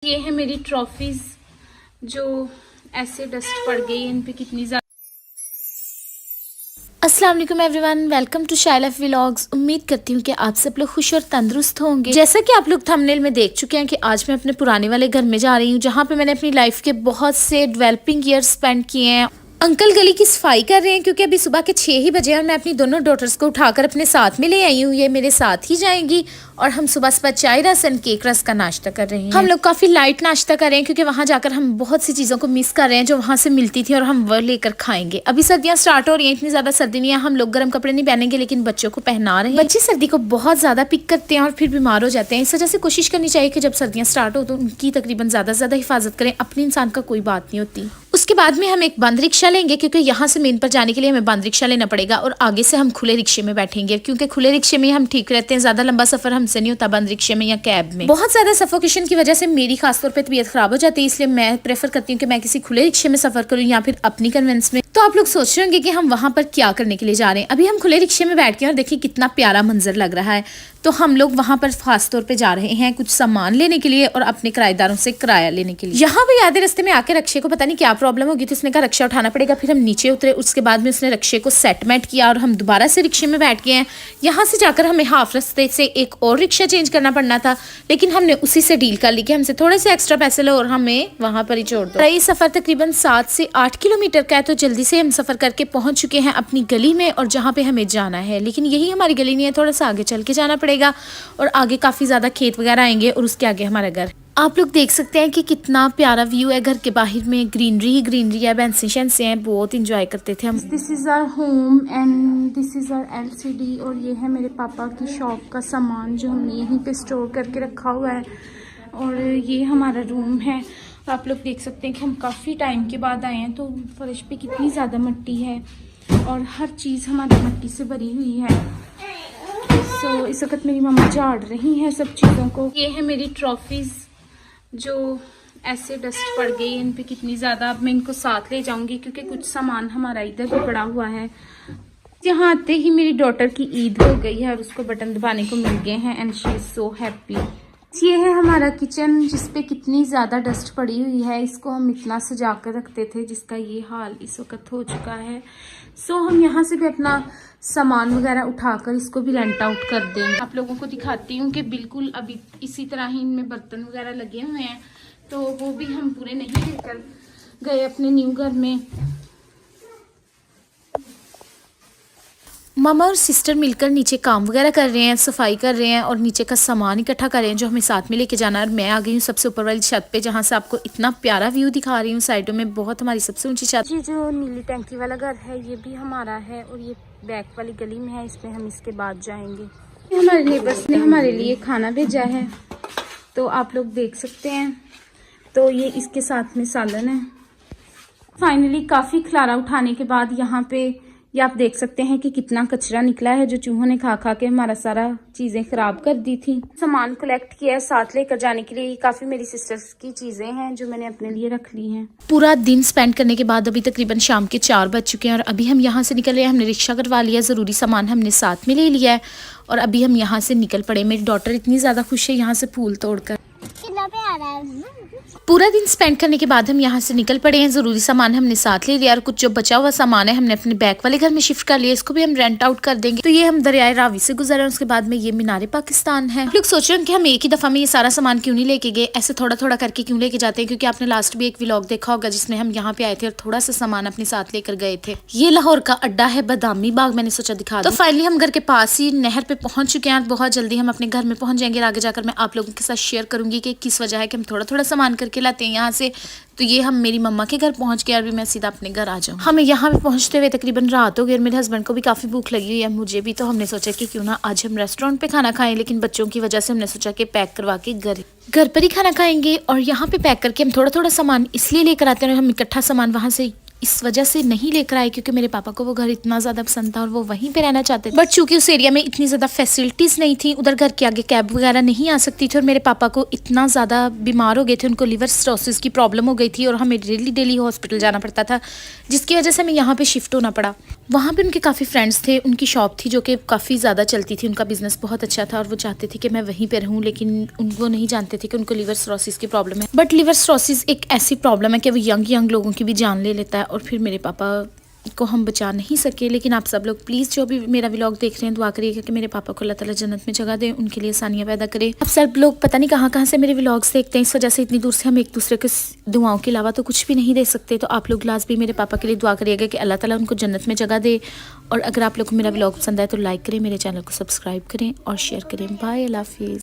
ये है मेरी ट्रॉफीज जो ऐसे डस्ट पड़ गई इन पे कितनी ज्यादा। अस्सलाम वालेकुम everyone, welcome to Shail life vlogs. उम्मीद करती हूँ कि आप सब लोग खुश और तंदुरुस्त होंगे। जैसा कि आप लोग थंबनेल में देख चुके हैं कि आज मैं अपने पुराने वाले घर में जा रही हूँ, जहाँ पे मैंने अपनी लाइफ के बहुत से डेवलपिंग ईयर्स स्पेंड किए हैं। अंकल गली की सफाई कर रहे हैं क्योंकि अभी सुबह के 6 ही बजे और मैं अपनी दोनों डॉटर्स को उठाकर अपने साथ में ले आई हूँ। ये मेरे साथ ही जाएंगी और हम सुबह सुबह चाय रस एंड केक रस का नाश्ता कर रहे हैं। हम लोग काफ़ी लाइट नाश्ता कर रहे हैं क्योंकि वहाँ जाकर हम बहुत सी चीज़ों को मिस कर रहे हैं जो वहाँ से मिलती थी और हम वो लेकर खाएंगे। अभी सर्दियाँ स्टार्ट हो रही हैं, इतनी ज़्यादा सर्दी नहीं है, हम लोग गर्म कपड़े नहीं पहनेंगे लेकिन बच्चों को पहना रहे हैं। बच्चे सर्दी को बहुत ज़्यादा पिक करते हैं और फिर बीमार हो जाते हैं। इस वजह से कोशिश करनी चाहिए कि जब सर्दियाँ स्टार्ट हो तो उनकी तकरीबन ज़्यादा से ज़्यादा हिफाजत करें। अपने इंसान का कोई बात नहीं होती। उसके बाद में हम एक बंद रिक्शा लेंगे क्योंकि यहाँ से मेन पर जाने के लिए हमें बंद रिक्शा लेना पड़ेगा और आगे से हम खुले रिक्शे में बैठेंगे क्योंकि खुले रिक्शे में हम ठीक रहते हैं। ज्यादा लंबा सफर हमसे नहीं होता बंद रिक्शे में या कैब में। बहुत ज्यादा सफोकेशन की वजह से मेरी खासतौर पर तबीयत खराब हो जाती है, इसलिए मैं प्रेफर करती हूँ कि मैं किसी खुले रिक्शे में सफर करूँ या फिर अपनी कन्वेंस में। तो आप लोग सोच रहे होंगे कि हम वहां पर क्या करने के लिए जा रहे हैं। अभी हम खुले रिक्शे में बैठ के और देखिए कितना प्यारा मंजर लग रहा है। तो हम लोग वहां पर खास तौर पे जा रहे हैं कुछ सामान लेने के लिए और अपने किराएदारों से किराया लेने के लिए। यहाँ भी आधे रास्ते में आके रक्षे को पता नहीं क्या प्रॉब्लम होगी तो उसने कहा रक्षा उठाना पड़ेगा। फिर हम नीचे उतरे, उसके बाद में उसने रक्षे को सेटमेंट किया और हम दोबारा से रिक्शे में बैठ गए हैं। यहाँ से जाकर हमें हाफ रास्ते से एक और रिक्शा चेंज करना पड़ना था, लेकिन हमने उसी से डील कर ली कि हमसे थोड़े से एक्स्ट्रा पैसे लो और हमें वहां पर ही छोड़ दो। ये सफर तकरीबन 7 से 8 किलोमीटर का है, तो जल्दी से हम सफर करके पहुंच चुके हैं अपनी गली में और जहाँ पे हमें जाना है। लेकिन यही हमारी गली नहीं है, थोड़ा सा आगे चल के जाना पड़ेगा और आगे काफी ज्यादा खेत वगैरह आएंगे और उसके आगे हमारा घर। आप लोग देख सकते हैं कि कितना प्यारा व्यू है। घर के बाहर में ग्रीनरी ही ग्रीनरी है, बेंसे शेंसे हैं, बहुत इंजॉय करते थे हम। This is our home and this is our LCD और ये है मेरे पापा की शॉप का सामान जो हमने यहीं पे स्टोर करके रखा हुआ है। और ये हमारा रूम है। आप लोग देख सकते हैं कि हम काफ़ी टाइम के बाद आए हैं, तो फर्श पे कितनी ज़्यादा मिट्टी है और हर चीज़ हमारी मिट्टी से भरी हुई है। सो इस वक्त मेरी मम्मा झाड़ रही हैं सब चीज़ों को। ये है मेरी ट्रॉफीज जो ऐसे डस्ट पड़ गई इन पे कितनी ज़्यादा। अब मैं इनको साथ ले जाऊंगी क्योंकि कुछ सामान हमारा इधर भी पड़ा हुआ है। यहाँ आते ही मेरी डॉटर की ईद हो गई है और उसको बटन दबाने को मिल गए हैं and she is so happy. ये है हमारा किचन जिसपे कितनी ज़्यादा डस्ट पड़ी हुई है। इसको हम इतना सजा कर रखते थे जिसका ये हाल इस वक्त हो चुका है। सो हम यहाँ से भी अपना सामान वगैरह उठाकर इसको भी रेंट आउट कर देंगे। आप लोगों को दिखाती हूँ कि बिल्कुल अभी इसी तरह ही इनमें बर्तन वगैरह लगे हुए हैं, तो वो भी हम पूरे नहीं लेकर गए अपने न्यू घर में। मामा और सिस्टर मिलकर नीचे काम वगैरह कर रहे हैं, सफाई कर रहे हैं और नीचे का सामान इकट्ठा कर रहे हैं जो हमें साथ में लेके जाना है। और मैं आ गई हूँ सबसे ऊपर वाली छत पे जहाँ से आपको इतना प्यारा व्यू दिखा रही हूँ। साइडों में बहुत हमारी सबसे ऊंची छत। ये जो नीली टंकी वाला घर है ये भी हमारा है और ये बैक वाली गली में है, इसमें हम इसके बाद जाएंगे। हमारे नेबर्स ने हमारे लिए खाना भेजा है तो आप लोग देख सकते हैं। तो ये इसके साथ में सालन है। फाइनली काफ़ी खलारा उठाने के बाद यहाँ पे ये आप देख सकते हैं कि कितना कचरा निकला है जो चूहों ने खा खा के हमारा सारा चीज़ें ख़राब कर दी थी। सामान कलेक्ट किया है साथ लेकर जाने के लिए। ये काफ़ी मेरी सिस्टर्स की चीज़ें हैं जो मैंने अपने लिए रख ली हैं। पूरा दिन स्पेंड करने के बाद अभी तकरीबन शाम के 4 बज चुके हैं और अभी हम यहाँ से निकल रहे हैं। हमने रिक्शा करवा लिया, ज़रूरी सामान हमने साथ में ले लिया है और अभी हम यहाँ से निकल पड़े। मेरी डॉटर इतनी ज़्यादा खुश है यहाँ से फूल तोड़कर। पूरा दिन स्पेंड करने के बाद हम यहाँ से निकल पड़े हैं। ज़रूरी सामान हमने साथ ले लिया और कुछ जो बचा हुआ सामान है हमने अपने बैक वाले घर में शिफ्ट कर लिया। इसको भी हम रेंट आउट कर देंगे। तो ये हम दरियाए रावी से गुजरे, उसके बाद में ये मीनारे पाकिस्तान है। लोग सोच रहे हैं कि हम एक ही दफ़ा में ये सारा सामान क्यों नहीं लेके गए, ऐसे थोड़ा थोड़ा करके क्यों लेके जाते हैं, क्योंकि आपने लास्ट भी एक व्लॉग देखा होगा जिसमें हम यहाँ पे आए थे और थोड़ा सा सामान अपने साथ लेकर गए थे। ये लाहौर का अड्डा है बदामी बाग, मैंने सोचा दिखा। तो फाइनली हम घर के पास ही नहर पे पहुंच चुके हैं। बहुत जल्दी हम अपने घर में पहुंच जाएंगे। आगे जाकर मैं आप लोगों के साथ शेयर करूंगी कि किस वजह है कि हम थोड़ा थोड़ा सामान करके लाते हैं यहाँ से। तो ये हम मेरी मम्मा के घर पहुंच गए और भी मैं सीधा अपने घर आ जाऊँ। हमें यहाँ पे पहुंचते हुए तकरीबन रात हो गई और मेरे हस्बैंड को भी काफ़ी भूख लगी हुई है, मुझे भी। तो हमने सोचा कि क्यों ना आज हम रेस्टोरेंट पे खाना खाएं, लेकिन बच्चों की वजह से हमने सोचा कि पैक करवा के घर पर ही खाना खाएंगे। और यहाँ पे पैक करके हम थोड़ा थोड़ा सामान इसलिए लेकर आते हैं, हम इकट्ठा सामान वहाँ से इस वजह से नहीं लेकर आए क्योंकि मेरे पापा को वो घर इतना ज़्यादा पसंद था और वो वहीं पे रहना चाहते थे। बट चूंकि उस एरिया में इतनी ज़्यादा फैसिलिटीज़ नहीं थी, उधर घर के आगे कैब वगैरह नहीं आ सकती थी और मेरे पापा को इतना ज़्यादा बीमार हो गए थे, उनको लिवर सिरोसिस की प्रॉब्लम हो गई थी और हमें डेली हॉस्पिटल जाना पड़ता था, जिसकी वजह से हमें यहाँ पे शिफ्ट होना पड़ा। वहाँ पे उनके काफ़ी फ्रेंड्स थे, उनकी शॉप थी जो कि काफ़ी ज़्यादा चलती थी, उनका बिजनेस बहुत अच्छा था और वो चाहते थे कि मैं वहीं पे रहूँ, लेकिन वो नहीं जानते थे कि उनको लिवर सिरोसिस की प्रॉब्लम है। बट लिवर सिरोसिस एक ऐसी प्रॉब्लम है कि वो यंग लोगों की भी जान ले लेता है, और फिर मेरे पापा को हम बचा नहीं सके। लेकिन आप सब लोग प्लीज़ जो भी मेरा व्लॉग देख रहे हैं दुआ करिएगा कि मेरे पापा को अल्लाह ताला जन्नत में जगह दे, उनके लिए आसानियाँ पैदा करे। आप सब लोग पता नहीं कहाँ से मेरे व्लॉग्स देखते हैं, इस वजह से इतनी दूर से हम एक दूसरे को दुआओं के अलावा तो कुछ भी नहीं दे सकते। तो आप लोग लास्ट भी मेरे पापा के लिए दुआ करिएगा कि अल्लाह ताला उनको जन्नत में जगह दे। और अगर आप लोग को मेरा व्लॉग पसंद आए तो लाइक करें, मेरे चैनल को सब्सक्राइब करें और शेयर करें। बाय, अल्लाह हाफिज़।